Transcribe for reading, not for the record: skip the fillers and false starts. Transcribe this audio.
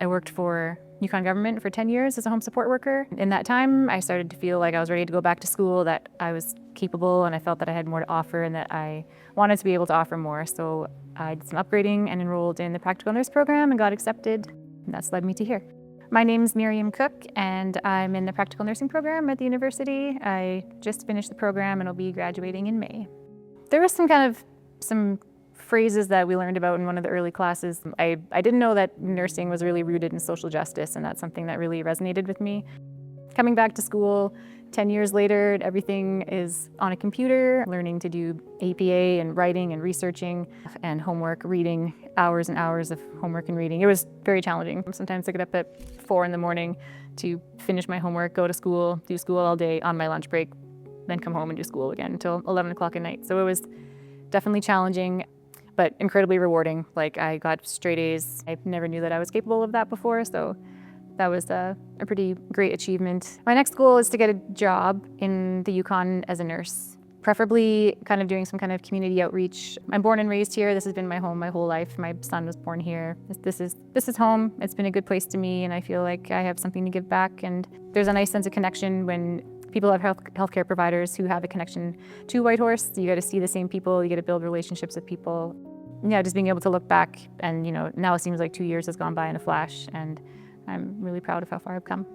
I worked for Yukon government for 10 years as a home support worker. In that time, I started to feel like I was ready to go back to school, that I was capable and I felt that I had more to offer and that I wanted to be able to offer more. So I did some upgrading and enrolled in the practical nurse program and got accepted, and that's led me to here. My name's Miriam Cook and I'm in the practical nursing program at the university. I just finished the program and will be graduating in May. There was some phrases that we learned about in one of the early classes. I didn't know that nursing was really rooted in social justice, and that's something that really resonated with me. Coming back to school 10 years later, everything is on a computer, learning to do APA and writing and researching and homework, reading, hours and hours of homework and reading. It was very challenging. Sometimes I get up at 4 in the morning to finish my homework, go to school, do school all day on my lunch break, then come home and do school again until 11 o'clock at night. So it was definitely challenging, but incredibly rewarding. Like, I got straight A's. I never knew that I was capable of that before, so that was a pretty great achievement. My next goal is to get a job in the Yukon as a nurse, preferably kind of doing some kind of community outreach. I'm born and raised here. This has been my home my whole life. My son was born here. This is home. It's been a good place to me, and I feel like I have something to give back. And there's a nice sense of connection when people have healthcare providers who have a connection to Whitehorse. You get to see the same people, you get to build relationships with people. Yeah, just being able to look back and, now it seems like 2 years has gone by in a flash, and I'm really proud of how far I've come.